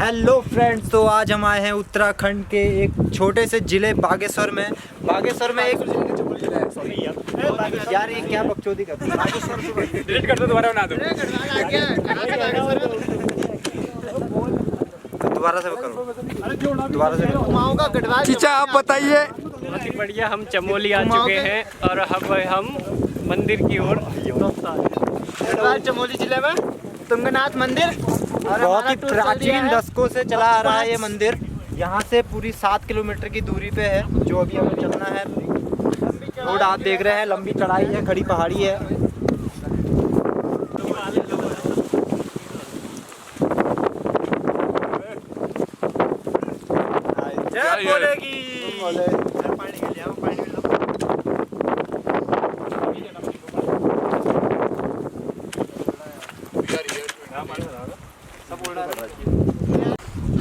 Hello friends, तो आज हम आए हैं उत्तराखंड के एक छोटे से जिले बागेश्वर में। बागेश्वर में एक यार ये क्या बकचोदी करते हैं? डिलीट कर दो, दोबारा बना दो। दोबारा से करो, दोबारा से करो। चीचा आप बताइए। बहुत ही बढ़िया, हम चमोली आ चुके हैं और अब हम मंदिर की ओर। चमोली जिले में तुंगनाथ मंदिर बहुत ही प्राचीन दशकों से चला आ रहा है ये मंदिर। यहाँ से पूरी 7 किलोमीटर की दूरी पे है जो अभी हमें चलना है। रोड आप देख रहे हैं, लंबी चढ़ाई है, खड़ी पहाड़ी है। जय बोलेगी।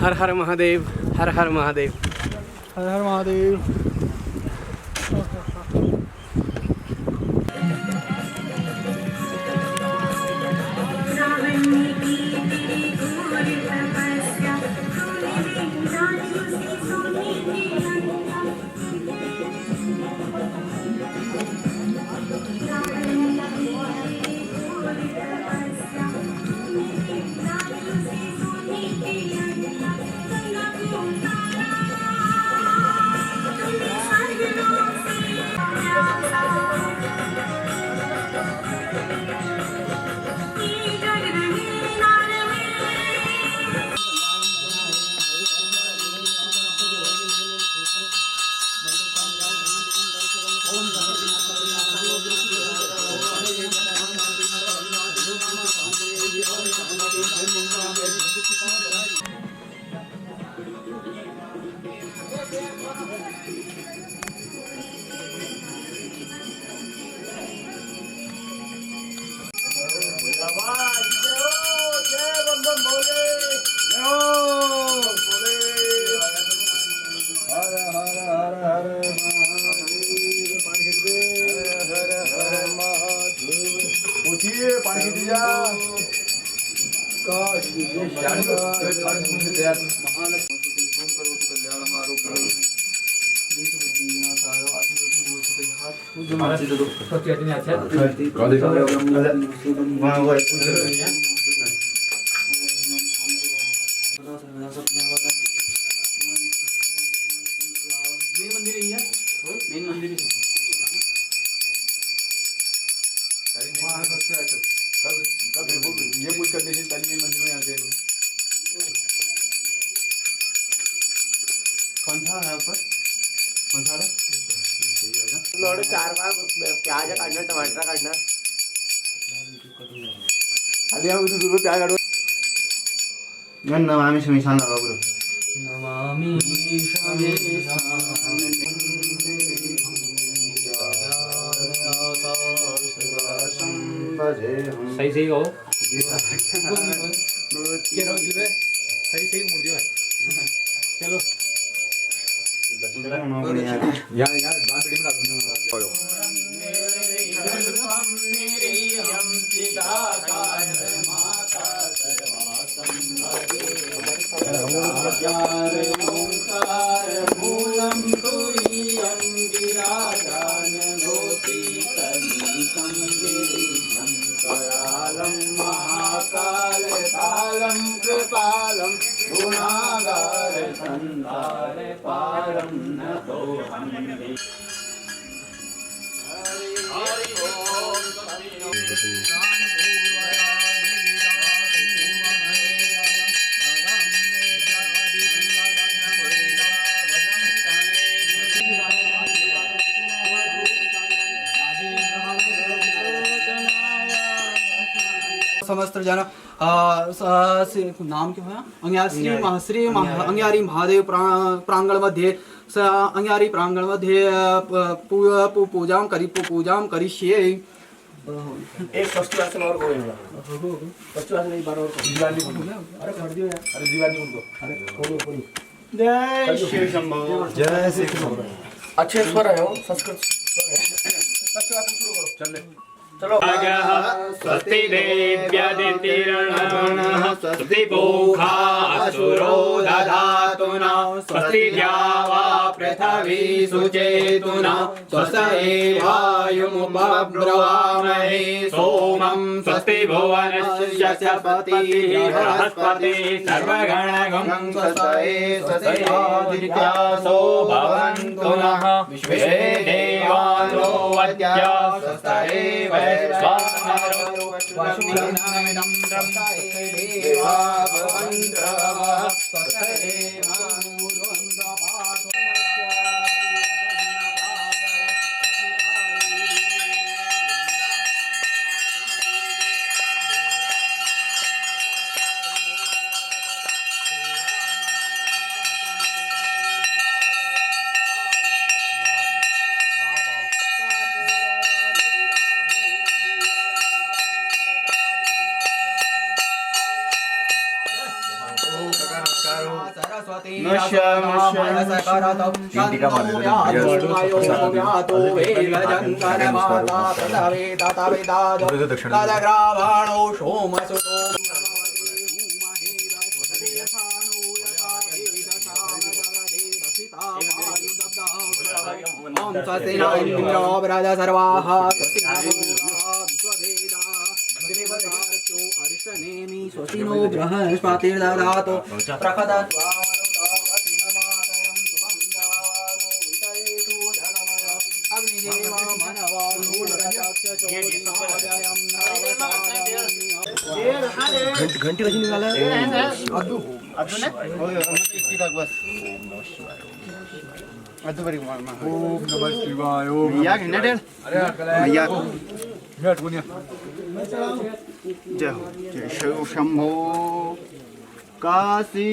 हर हर महादेव, हर हर महादेव, हर हर महादेव। चार बार प्याज काटना, टमाटर काटना। नमामि शमीशान लगा ब्रो। नमामि सही सही कहो। सही मुड़ दियो। चलो यार बात में डालो। समस्त जन नाम क्या है? श्री अंगारी महादेव प्रांगण मध्ये अंगारी प्रांगण मध्ये पूजां करिष्ये। एक फर्स्ट क्लास और कोई फर्स्ट क्लास नहीं बार और दीवानी बोल। अरे कर दियो यार, अरे दीवानी बोल दो। अरे खोलो। जय श्री शंभो, जय श्री कृष्ण। अच्छे स्वर है वो, संस्कृत स्वर है। फर्स्ट क्लास शुरू करो, चल ले। चलो। स्वस्ति देव्यादितिर्णः स्वस्ति पूषा असुरो दधातु न स्वस्ति द्यावा पृथिवी सुचेतुना स्वस्ति वायुमुपब्रवामहे सोमं स्वस्ति भुवनस्य पतिः बृहस्पतिः सर्वगणगं स्वस्ति आदित्यासो भवन्तु नः विश्वे देवानो अद्य स्वस्ति वैश्वानरो वसुधनमिदं स्वस्ति देवा भवन्तु स्वस्ति स्वस्तिनो बृहस्पतिर्दधातु प्रखदत्वा घंटी बजने वाला है अद्दू ने इसी तक बस अद्दू बड़ी मार मार ओम नमः शिवाय ओम भैया कितने डेढ़ भैया बैठ बोलिए जय हो जय शिव शंभो काशी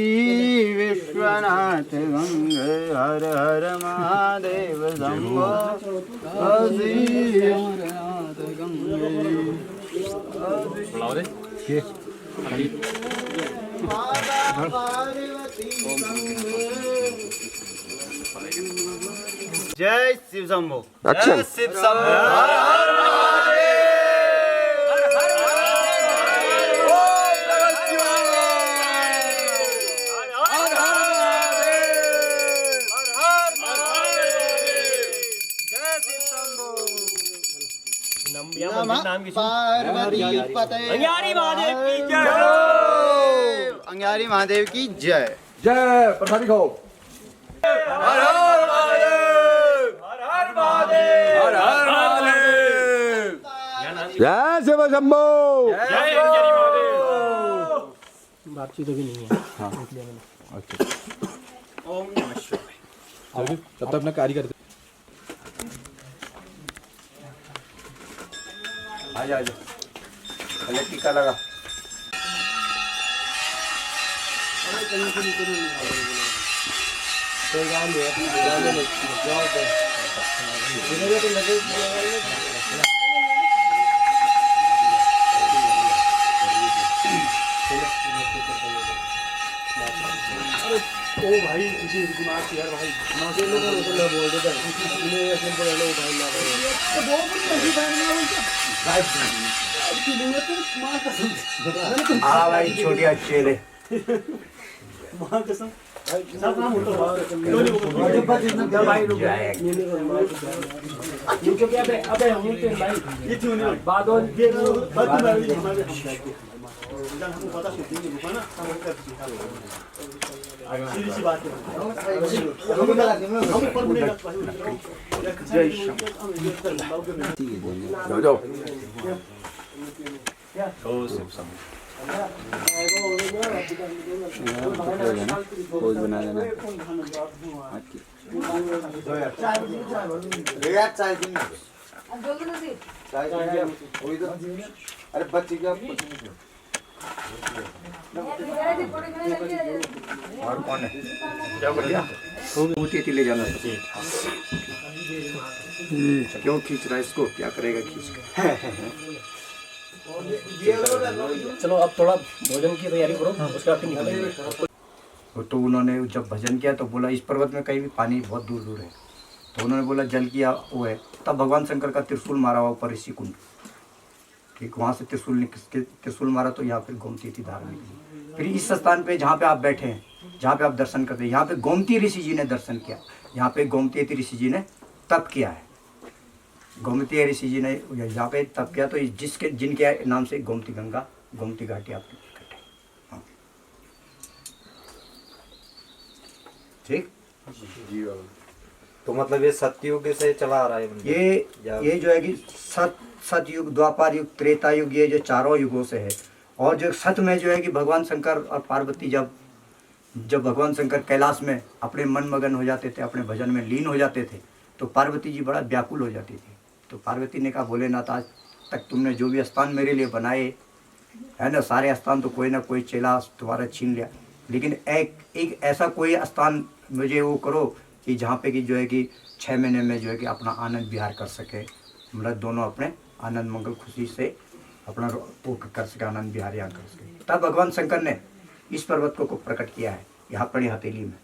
विश्वनाथ गंगे हर हर महादेव शंभो काशी विश्वनाथ गंगे जय शिव शंभो जय शिव शंभो अंगारी महादेव की जय। अंगारी महादेव की जय। जय प्रसादी खाओ हर हर महादेव हर हर महादेव हर हर महादेव जय शिव शंभो जय अंगारी महादेव। बातचीत अभी नहीं है ओम नमः शिवाय। तब तक अपना कार्य करते आजा आजा पहले टीका लगा ओ भाई तुझे दिमाग यार भाई नौसे लोग बोल देता है इन्हें ऐसे बोले लो भाई ना तो दो भी नहीं बैठना बोलता भाई की दुनिया तो मां कसम हां भाई छोटी अच्छे ले मां कसम भाई सब नाम होता है भाई रुक ये क्या अबे हम तो भाई ये क्यों नहीं बाद और ये बात हमारे हमको पता शूटिंग की दुकान ना सीधी सी बात है जय श्री जाओ पोज बना देना अरे बच्चे क्या और कौन है क्या बढ़िया ऊँची ले जाना क्यों खींच रहा है इसको क्या करेगा खींच कर चलो अब थोड़ा भोजन की तैयारी करो उसके बाद फिर निकलेंगे। तो उन्होंने जब भजन किया तो बोला इस पर्वत में कहीं भी पानी बहुत दूर दूर है, तो उन्होंने बोला जल की वो है, तब भगवान शंकर का त्रिशूल मारा हुआ ऊपर ऋषि कुंड, ठीक वहाँ से त्रिशूल मारा तो यहाँ फिर गोमती थी धार निकली। फिर इस स्थान पे जहाँ पे आप बैठे हैं, जहाँ पे आप दर्शन करते हैं, यहाँ पे गोमती ऋषि जी ने दर्शन किया, यहाँ पे गोमती ऋषि जी ने तप किया है। गोमती ऋषि जी ने यहाँ पे तप किया, तो जिसके जिनके नाम से गोमती गंगा, गोमती घाटी आपकी प्रकट है। हाँ। ठीक। जी बाबा। तो मतलब ये सतयुग से चला आ रहा है मंदिर? ये जो है कि सतयुग, द्वापर युग, त्रेता युग, ये जो चारों युगों से है। और जो सत में जो है कि भगवान शंकर और पार्वती जब भगवान शंकर कैलाश में अपने मन मगन हो जाते थे, अपने भजन में लीन हो जाते थे, तो पार्वती जी बड़ा व्याकुल हो जाती थी। तो पार्वती ने कहा, भोलेनाथ आज तक तुमने जो भी स्थान मेरे लिए बनाए है ना, सारे स्थान तो कोई ना कोई चेला तुम्हारा छीन लिया, लेकिन एक ऐसा कोई स्थान मुझे वो करो कि जहाँ पे कि जो है कि 6 महीने में जो है कि अपना आनंद विहार कर सके, मतलब दोनों अपने आनंद मंगल खुशी से अपना वो कर सके, आनंद विहार यहाँ कर सके। तब भगवान शंकर ने इस पर्वत को प्रकट किया है, यहाँ पर हथेली में।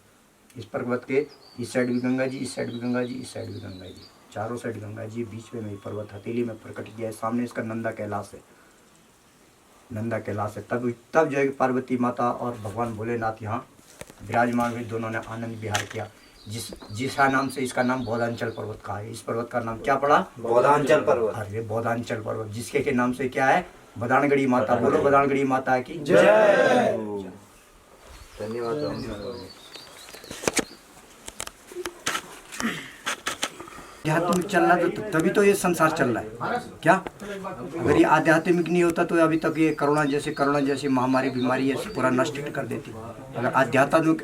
इस पर्वत के इस साइड भी गंगा जी, इस साइड भी गंगा जी, इस साइड भी गंगा जी, चारों साइड गंगा जी, बीच में ये पर्वत हथेली में प्रकट किया है। सामने इसका नंदा कैलाश है, नंदा कैलाश है। तब जो है पार्वती माता और भगवान भोलेनाथ यहाँ विराजमान हुए, दोनों ने आनंद विहार किया। जिसका नाम से इसका नाम बौधांचल पर्वत कहा है। इस पर्वत का नाम क्या पड़ा? बौधांचल पर्वत। अरे बौधांचल पर्वत, जिसके के नाम से क्या है? बदानगढ़ी माता। बोलो बदानगढ़ी माता की जय। धन्यवाद। आध्यात्मिक चल रहा तो तभी तो ये संसार चल रहा है। क्या अगर ये आध्यात्मिक नहीं होता तो अभी तक ये कोरोना जैसी महामारी बीमारी है पूरा नष्ट कर देती। अगर आध्यात्मिक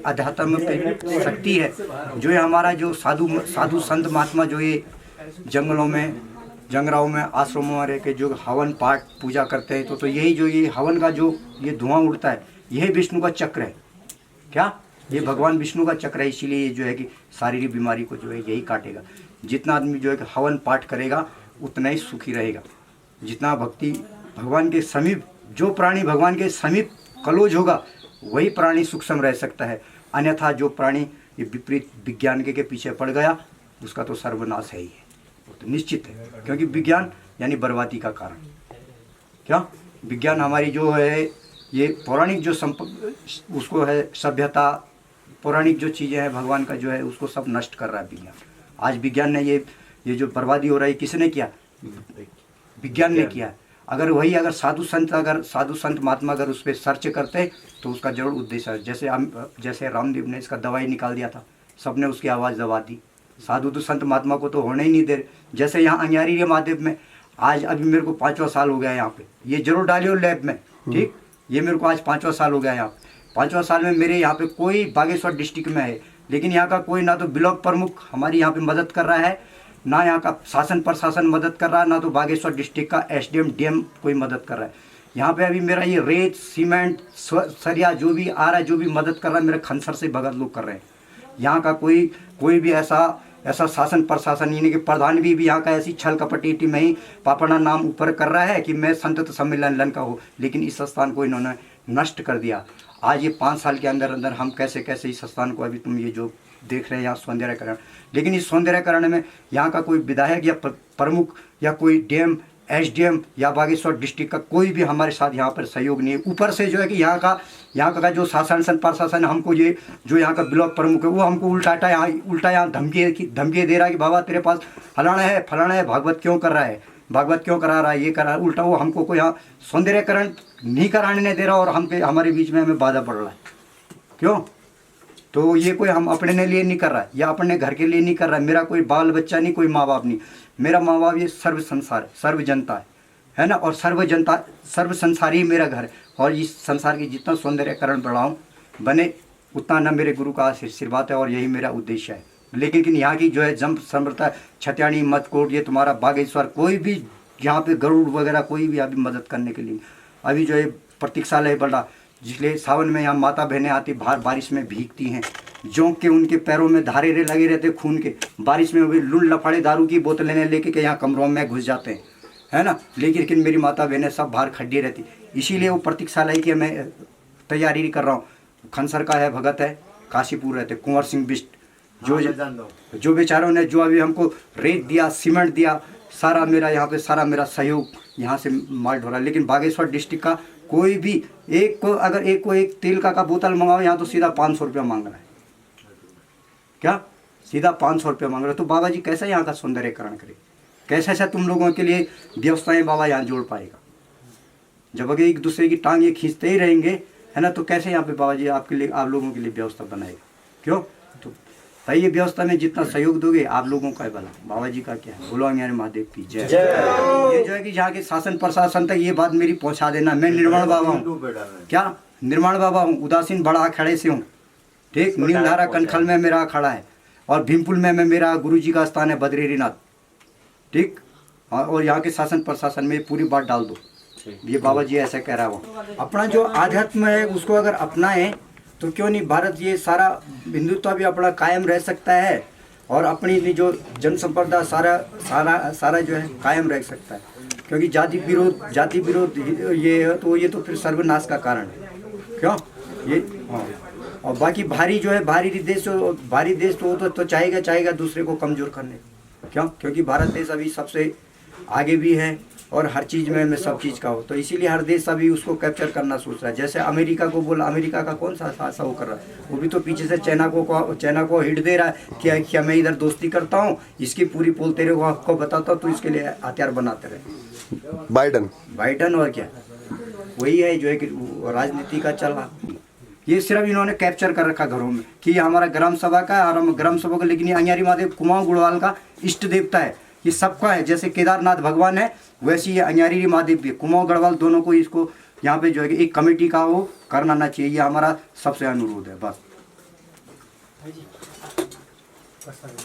शक्ति है, जो ये हमारा जो साधु संत महात्मा जो ये जंगलों में जंगराओं में आश्रमों में रह के जो हवन पाठ पूजा करते हैं, तो यही जो ये हवन का जो ये धुआं उड़ता है, यही विष्णु का चक्र है। क्या ये भगवान विष्णु का चक्र है। इसीलिए जो है कि शारीरिक बीमारी को जो है यही काटेगा। जितना आदमी जो है कि हवन पाठ करेगा उतना ही सुखी रहेगा। जितना भक्ति भगवान के समीप, जो प्राणी भगवान के समीप कलोज होगा वही प्राणी सूक्ष्म रह सकता है। अन्यथा जो प्राणी ये विपरीत विज्ञान के पीछे पड़ गया उसका तो सर्वनाश है ही है, वो तो निश्चित है। क्योंकि विज्ञान यानी बर्बादी का कारण। क्या विज्ञान हमारी जो है ये पौराणिक जो उसको है सभ्यता, पौराणिक जो चीज़ें हैं भगवान का जो है उसको सब नष्ट कर रहा है विज्ञान। आज विज्ञान ने ये जो बर्बादी हो रहा है किसने किया? विज्ञान ने किया। अगर साधु संत महात्मा अगर उस पर सर्च करते तो उसका जरूर उद्देश्य है। जैसे रामदेव ने इसका दवाई निकाल दिया था, सबने उसकी आवाज़ दबा दी। साधु तो संत महात्मा को तो होने ही नहीं दे रहे। जैसे यहाँ अंगारी रे महादेव में आज अभी मेरे को 5वां साल हो गया यहाँ पे, ये जरूर डालियो लैब में, ठीक। ये मेरे को आज 5वां साल हो गया यहाँ पे। 5वां साल में मेरे यहाँ पे कोई बागेश्वर डिस्ट्रिक्ट में है, लेकिन यहाँ का कोई ना तो ब्लॉक प्रमुख हमारी यहाँ पे मदद कर रहा है, ना यहाँ का शासन प्रशासन मदद कर रहा है, ना तो बागेश्वर डिस्ट्रिक्ट का एसडीएम डीएम कोई मदद कर रहा है। यहाँ पे अभी मेरा ये रेत सीमेंट सरिया जो भी आ रहा है, जो भी मदद कर रहा है, मेरे खनसर से भगत लोग कर रहे हैं। यहाँ का कोई भी ऐसा शासन प्रशासन यानी कि प्रधान भी यहाँ का ऐसी छल कपटी में ही पापड़ा नाम ऊपर कर रहा है कि मैं संत सम्मेलन का हो, लेकिन इस स्थान को इन्होंने नष्ट कर दिया। आज ये 5 साल के अंदर हम कैसे इस स्थान को अभी तुम ये जो देख रहे हैं यहाँ सौंदर्यकरण, लेकिन इस सौंदर्यकरण में यहाँ का कोई विधायक या प्रमुख या कोई डीएम एसडीएम या बागेश्वर डिस्ट्रिक्ट का कोई भी हमारे साथ यहाँ पर सहयोग नहीं है। ऊपर से जो है कि यहाँ का जो शासन प्रशासन हमको ये जो यहाँ का ब्लॉक प्रमुख है वो हमको उल्टा यहाँ धमकी दे रहा है कि बाबा तेरे पास फलाना है, भागवत क्यों कर रहा है, भागवत क्यों करा रहा है, ये करा। उल्टा वो हमको कोई यहाँ सौंदर्यकरण नहीं कराने नहीं दे रहा और हमारे बीच में हमें बाधा पड़ रहा है। क्यों? तो ये कोई हम अपने लिए नहीं कर रहा है या अपने घर के लिए नहीं कर रहा है। मेरा कोई बाल बच्चा नहीं, कोई माँ बाप नहीं, मेरा माँ बाप ये सर्व संसार है, सर्व जनता है ना। और सर्व संसारी ही मेरा घर है। और इस संसार की जितना सौंदर्यकरण बढ़ाऊँ बने उतना न मेरे गुरु का आशीर्वाद है और यही मेरा उद्देश्य है। लेकिन यहाँ की जो है जम समृता छत्याणी मतकोट ये तुम्हारा बागेश्वर कोई भी यहाँ पे गरुड़ वगैरह कोई भी अभी मदद करने के लिए अभी जो है प्रतीक्षालय बड़ा, जिसलिए सावन में यहाँ माता बहनें आती बारिश में भीगती हैं, जोंक के उनके पैरों में धारे लगे रहते खून के, बारिश में वे लुल लफाड़े दारू की बोतलें लेके के यहाँ कमरों में घुस जाते हैं, है ना। लेकिन मेरी माता बहनें सब बाहर खड़ी रहती, इसीलिए वो प्रतीक्षालय की मैं तैयारी कर रहा हूँ। खनसर का है भगत है, काशीपुर रहते कुंवर सिंह बिष्ट, जो बेचारों ने जो अभी हमको रेत दिया सीमेंट दिया, सारा मेरा यहाँ पे सारा मेरा सहयोग यहाँ से माल ढोला। लेकिन बागेश्वर डिस्ट्रिक्ट का कोई भी एक को अगर एक को एक तेल का बोतल मंगाओ यहाँ तो सीधा 500 रुपया मांग रहा है, क्या सीधा 500 रुपया मांग रहा है। तो बाबा जी कैसे यहाँ का सौंदर्यकरण करे, कैसे ऐसा तुम लोगों के लिए व्यवस्थाएं बाबा यहाँ जोड़ पाएगा। जब अगर एक दूसरे की टांग ये खींचते ही रहेंगे है ना, तो कैसे यहाँ पे बाबा जी आपके लिए आप लोगों के लिए व्यवस्था बनाएगा। क्यों, तो भाई ये व्यवस्था में जितना सहयोग दोगे आप लोगों का भला, बाबा जी का क्या है। बोलो अंग्यारी महादेव की जय। ये जो है कि यहाँ के शासन प्रशासन तक ये बात मेरी पहुँचा देना। मैं निर्माण बाबा हूँ, क्या निर्माण बाबा हूँ, उदासीन बड़ा अखाड़े से हूँ, ठीक। नीलधारा कनखल में मेरा अखाड़ा है और भीमपुल में मेरा गुरु जी का स्थान है बद्रीनाथ, ठीक। और यहाँ के शासन प्रशासन में पूरी बात डाल दो, ये बाबा जी ऐसा कह रहा हो। अपना जो आध्यात्म है उसको अगर अपनाएं तो क्यों नहीं भारत ये सारा हिंदुत्व भी अपना कायम रह सकता है और अपनी जो जनसंप्रदा सारा जो है कायम रह सकता है। क्योंकि जाति विरोध ये तो फिर सर्वनाश का कारण है, क्यों ये। हाँ, और बाकी भारी जो है भारी देश तो चाहेगा दूसरे को कमजोर करने, क्यों, क्योंकि भारत देश अभी सबसे आगे भी है और हर चीज़ में सब चीज़ का हो, तो इसीलिए हर देश अभी उसको कैप्चर करना सोच रहा है। जैसे अमेरिका को बोला, अमेरिका का कौन सा वो कर रहा है, वो भी तो पीछे से चाइना को हिट दे रहा है कि मैं इधर दोस्ती करता हूँ, इसकी पूरी पोल तेरे को आपको बताता हूँ, तो इसके लिए हथियार बनाते रहे बाइडन और क्या वही है जो है कि राजनीति का चल रहा। ये सिर्फ इन्होंने कैप्चर कर रखा घरों में कि हमारा ग्राम सभा का और हम ग्राम सभा का, लेकिन ये अंग्यारी महादेव कुमाऊं गुड़वाल का इष्ट देवता है, ये सबका है। जैसे केदारनाथ भगवान है वैसे ये अंग्यारी महादेव भी, कुमाऊं गढ़वाल दोनों को इसको यहाँ पे जो है एक कमेटी का वो करना ना चाहिए, ये हमारा सबसे अनुरोध है। बस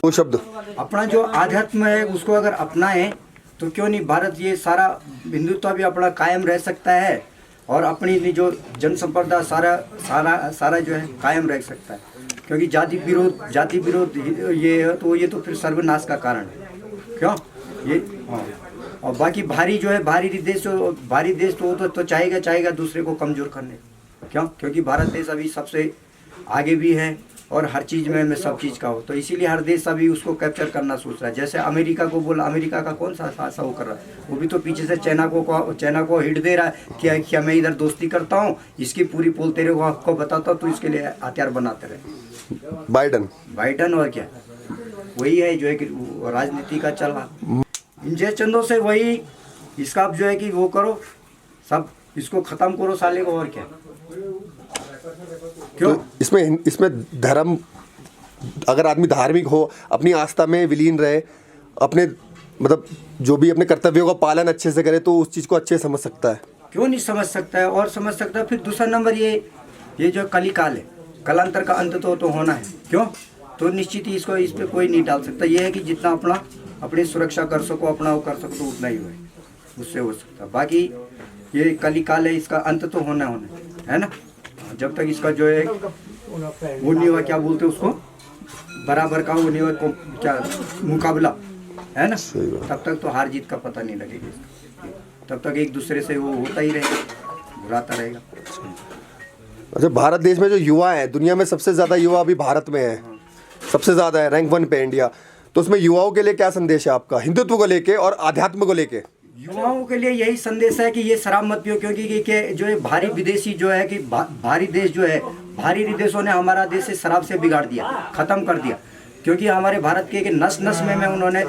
वो शब्द अपना जो आध्यात्म है उसको अगर अपनाएं तो क्यों नहीं भारत ये सारा हिंदुत्व भी अपना कायम रह सकता है और अपनी जो जनसंप्रदा सारा जो है कायम रह सकता है। क्योंकि जाति विरोध ये तो फिर सर्वनाश का कारण है, क्यों ये। हाँ, और बाकी भारी जो है भारी देश तो चाहेगा दूसरे को कमजोर करने, क्यों, क्योंकि भारत देश अभी सबसे आगे भी है और हर चीज़ में सब चीज़ का हो, तो इसीलिए हर देश अभी उसको कैप्चर करना सोच रहा है। जैसे अमेरिका को बोला, अमेरिका का कौन सा वो कर रहा है, वो भी तो पीछे से चाइना को हिट दे रहा है कि मैं इधर दोस्ती करता हूँ, इसकी पूरी पोल तेरे को आपको बताता हूँ, तो इसके लिए हथियार बनाते रहे बाइडन और क्या वही है जो है कि राजनीति का चल रहा। इन जय चंदों से वही इसका जो है कि वो करो, सब इसको खत्म करो साले को, और क्या क्यों। तो इसमें धर्म, अगर आदमी धार्मिक हो, अपनी आस्था में विलीन रहे, अपने मतलब जो भी अपने कर्तव्यों का पालन अच्छे से करे, तो उस चीज़ को अच्छे समझ सकता है। क्यों नहीं समझ सकता है, और समझ सकता है। फिर दूसरा नंबर ये जो कलिकाल है, कलांतर का अंत तो होना है, क्यों, तो निश्चित ही इस पर कोई नहीं डाल सकता। ये है कि जितना अपनी सुरक्षा कर सको, अपना वो कर सको, तो उतना ही हो, उससे हो सकता। बाकी ये कलिकाल है, इसका अंत तो होना है ना। जब तक इसका जो है वो नहीं हुआ, क्या बोलते उसको, बराबर का वो नहीं हुआ, क्या मुकाबला है ना, तब तक तो हार जीत का पता नहीं लगेगा इसका। तब तक एक दूसरे से वो होता ही रहेगा, बुलाता रहेगा। अच्छा, भारत देश में जो युवा है, दुनिया में सबसे ज़्यादा युवा अभी भारत में है, सबसे ज़्यादा है, रैंक 1 पे इंडिया। तो उसमें युवाओं के लिए क्या संदेश है आपका, हिंदुत्व को लेके और आध्यात्म को लेके? युवाओं के लिए यही संदेश है कि ये शराब मत पियो, क्योंकि जो है भारी विदेशी जो है कि भारी देश जो है, भारी देशों ने हमारा देश से शराब से बिगाड़ दिया, ख़त्म कर दिया। क्योंकि हमारे भारत के नस नस में उन्होंने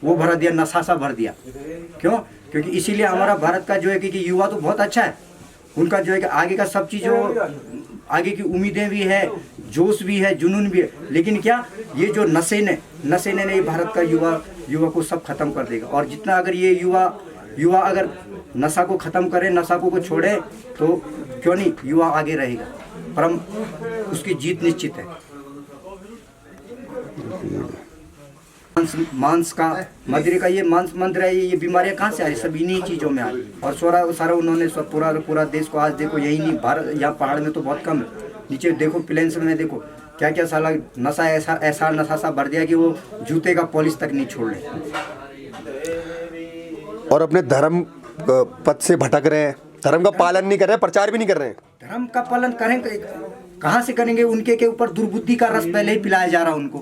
वो भर दिया, नशा भर दिया। क्यों, क्योंकि इसीलिए हमारा भारत का जो है कि युवा तो बहुत अच्छा है, उनका जो है कि आगे का सब चीज़, आगे की उम्मीदें भी है, जोश भी है, जुनून भी है। लेकिन क्या, ये जो नशे ने नहीं, भारत का युवा को सब खत्म कर देगा। और जितना अगर ये युवा अगर नशा को ख़त्म करे, नशा को छोड़े, तो क्यों नहीं युवा आगे रहेगा, परम उसकी जीत निश्चित है। मांस का, मदिरे का, ये मांस मंत्र है, ये बीमारियां कहाँ से आ रही, सब इन्हीं चीज़ों में आ रही। और सारा उन्होंने सब पूरा देश को आज देखो, यही नहीं भारत, यहाँ पहाड़ में तो बहुत कम है, नीचे देखो प्लेन्स में देखो क्या साला नशा ऐसा नशा सा भर दिया कि वो जूते का पॉलिश तक नहीं छोड़ रहे, और अपने धर्म पद से भटक रहे हैं, धर्म का पालन नहीं कर रहे हैं, प्रचार भी नहीं कर रहे हैं। धर्म का पालन करेंगे कहाँ से करेंगे, उनके के ऊपर दुर्बुद्धि का रस पहले ही पिलाया जा रहा उनको।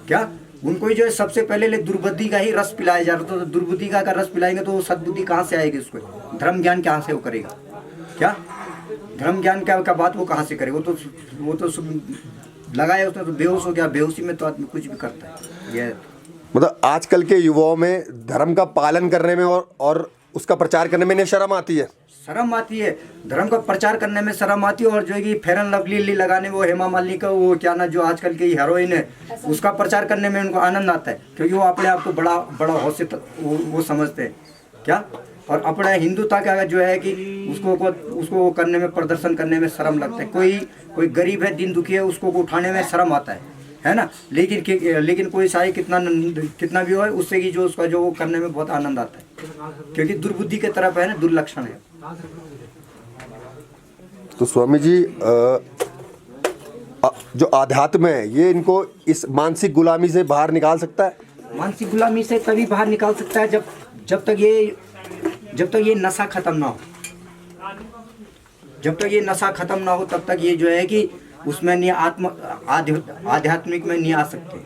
क्या, उनको जो है सबसे पहले दुर्बुद्धि का ही रस पिलाया जा रहा, तो दुर्बुद्धि का रस पिलाएंगे तो सद्बुद्धि कहाँ से आएगी उसको, धर्म ज्ञान कहाँ से वो करेगा। क्या धर्म ज्ञान क्या बात वो कहाँ से करे? वो तो लगाया उसने तो बेहोश हो गया। बेहोशी में तो आदमी कुछ भी करता है। ये मतलब आजकल के युवाओं में धर्म का पालन करने में और उसका प्रचार करने में इन्हें शर्म आती है। शर्म आती है, धर्म का प्रचार करने में शर्म आती है। और जो है कि फेयर एंड लवली लगाने, वो हेमा मालिनी का वो क्या ना जो आजकल की हीरोइन है, उसका प्रचार करने में उनको आनंद आता है, क्योंकि वो अपने आप को बड़ा हौसले वो समझते हैं क्या। और अपना हिंदुता का जो है कि उसको करने में, प्रदर्शन करने में शर्म लगता है। कोई गरीब है, दिन दुखी है, उसको उठाने में शर्म आता है ना। लेकिन कोई साई कितना भी हो, उससे की जो उसका जो वो करने में बहुत आनंद आता है, क्योंकि दुर्बुद्धि के तरफ है ना, दुर्लक्षण है। तो स्वामी जी जो आध्यात्म है ये इनको इस मानसिक गुलामी से बाहर निकाल सकता है? मानसिक गुलामी से तभी बाहर निकाल सकता है जब तक ये नशा खत्म ना हो। जब तक ये नशा खत्म ना हो तब तक ये जो है कि उसमें नहीं आध्यात्मिक में नहीं आ सकते,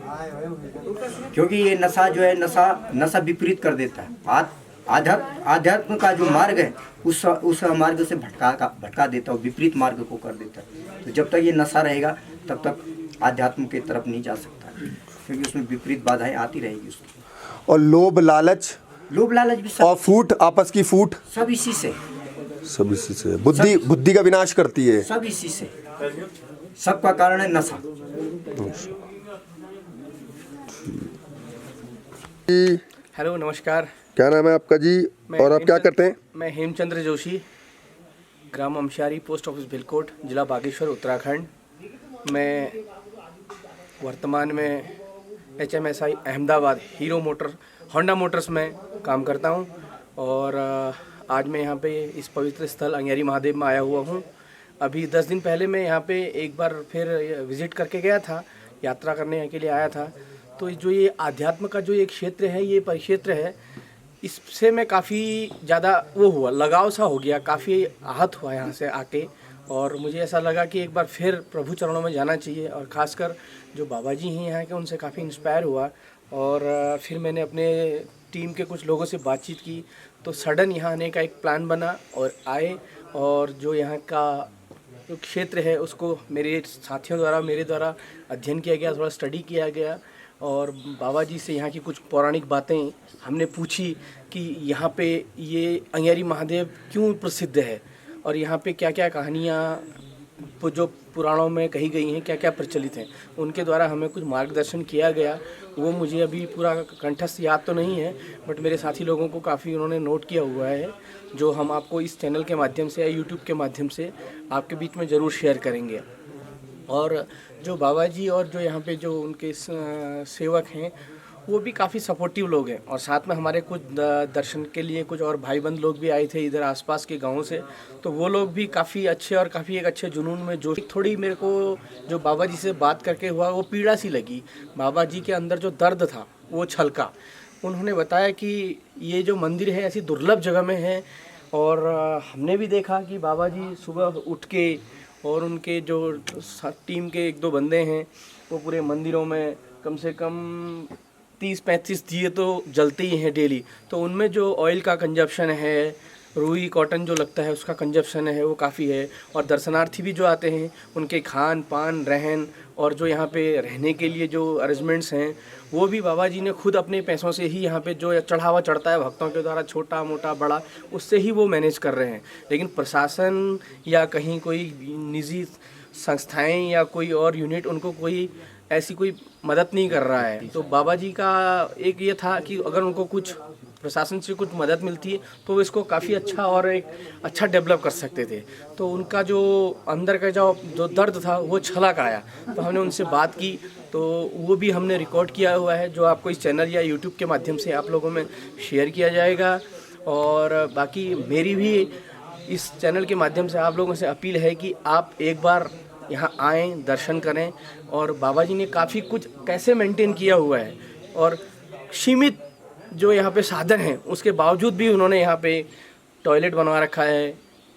क्योंकि ये नशा जो है नशा विपरीत कर देता है। आध्यात्म का जो मार्ग है उस मार्ग से भटका देता है, विपरीत मार्ग को कर देता है। तो जब तक ये नशा रहेगा तब तक आध्यात्म की तरफ नहीं जा सकता, क्योंकि उसमें विपरीत बाधाएं आती रहेगी उसकी। और लोभ लालच भी सब, और फूट, आपस की फूट, सब इसी से बुद्धि का विनाश करती है। सब इसी से, सबका कारण है नशा। हेलो, नमस्कार। क्या नाम है आपका जी और आप क्या करते हैं? मैं हेमचंद्र जोशी, ग्राम अमशारी, पोस्ट ऑफिस भिलकोट, जिला बागेश्वर, उत्तराखंड। मैं वर्तमान में HMSI अहमदाबाद होंडा मोटर्स में काम करता हूं। और आज मैं यहां पे इस पवित्र स्थल अंगारी महादेव में आया हुआ हूं। अभी 10 दिन पहले मैं यहां पे एक बार फिर विज़िट करके गया था, यात्रा करने के लिए आया था। तो जो ये आध्यात्म का जो एक क्षेत्र है, ये परिक्षेत्र है, इससे मैं काफ़ी ज़्यादा लगाव सा हो गया, काफ़ी आहत हुआ यहाँ से आके। और मुझे ऐसा लगा कि एक बार फिर प्रभु चरणों में जाना चाहिए। और ख़ासकर जो बाबा जी हैं यहाँ के, उनसे काफ़ी इंस्पायर हुआ। और फिर मैंने अपने टीम के कुछ लोगों से बातचीत की, तो सडन यहाँ आने का एक प्लान बना और आए। और जो यहाँ का जो क्षेत्र है उसको मेरे साथियों द्वारा, मेरे द्वारा अध्ययन किया गया, थोड़ा स्टडी किया गया। और बाबा जी से यहाँ की कुछ पौराणिक बातें हमने पूछी कि यहाँ पे ये अंगारी महादेव क्यों प्रसिद्ध है, और यहाँ पे क्या क्या कहानियाँ जो पुराणों में कही गई हैं, क्या क्या प्रचलित हैं, उनके द्वारा हमें कुछ मार्गदर्शन किया गया। वो मुझे अभी पूरा कंठस्थ याद तो नहीं है, बट मेरे साथी लोगों को काफ़ी उन्होंने नोट किया हुआ है, जो हम आपको इस चैनल के माध्यम से या यूट्यूब के माध्यम से आपके बीच में ज़रूर शेयर करेंगे। और जो बाबा जी और जो यहाँ पे जो उनके सेवक हैं, वो भी काफ़ी सपोर्टिव लोग हैं। और साथ में हमारे कुछ दर्शन के लिए कुछ और भाई बंद लोग भी आए थे इधर आसपास के गाँव से, तो वो लोग भी काफ़ी अच्छे और काफ़ी एक अच्छे जुनून में जो थोड़ी मेरे को जो बाबा जी से बात करके हुआ, वो पीड़ा सी लगी। बाबा जी के अंदर जो दर्द था वो छलका। उन्होंने बताया कि ये जो मंदिर है ऐसी दुर्लभ जगह में है। और हमने भी देखा कि बाबा जी सुबह उठ के, और उनके जो टीम के 1-2 बंदे हैं, वो पूरे मंदिरों में कम से कम 30-35 दिए तो जलते ही हैं डेली। तो उनमें जो ऑयल का कंजप्शन है, रुई कॉटन जो लगता है उसका कंजप्शन है, वो काफ़ी है। और दर्शनार्थी भी जो आते हैं, उनके खान पान रहन और जो यहाँ पे रहने के लिए जो अरेंजमेंट्स हैं, वो भी बाबा जी ने खुद अपने पैसों से ही यहाँ पे जो चढ़ावा चढ़ता है भक्तों के द्वारा, छोटा मोटा बड़ा, उससे ही वो मैनेज कर रहे हैं। लेकिन प्रशासन या कहीं कोई निजी संस्थाएं या कोई और यूनिट उनको कोई ऐसी कोई मदद नहीं कर रहा है। तो बाबा जी का एक ये था कि अगर उनको कुछ प्रशासन से कुछ मदद मिलती है तो वो इसको काफ़ी अच्छा और एक अच्छा डेवलप कर सकते थे। तो उनका जो अंदर का जो दर्द था वो छलक आया। तो हमने उनसे बात की, तो वो भी हमने रिकॉर्ड किया हुआ है, जो आपको इस चैनल या यूट्यूब के माध्यम से आप लोगों में शेयर किया जाएगा। और बाकी मेरी भी इस चैनल के माध्यम से आप लोगों से अपील है कि आप एक बार यहाँ आएँ, दर्शन करें। और बाबा जी ने काफ़ी कुछ कैसे मेंटेन किया हुआ है, और सीमित जो यहाँ पे साधन हैं उसके बावजूद भी उन्होंने यहाँ पे टॉयलेट बनवा रखा है,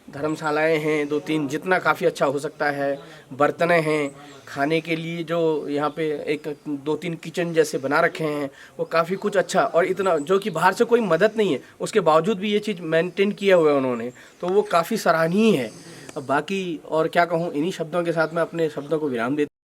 धर्मशालाएं हैं 2-3, जितना काफ़ी अच्छा हो सकता है। बर्तनें हैं खाने के लिए, जो यहाँ पे एक 2-3 किचन जैसे बना रखे हैं, वो काफ़ी कुछ अच्छा, और इतना जो कि बाहर से कोई मदद नहीं है उसके बावजूद भी ये चीज़ मेंटेन किया हुआ है उन्होंने, तो वो काफ़ी सराहनीय है। अब बाकी और क्या कहूँ, इन्हीं शब्दों के साथ मैं अपने शब्दों को विराम देता हूँ।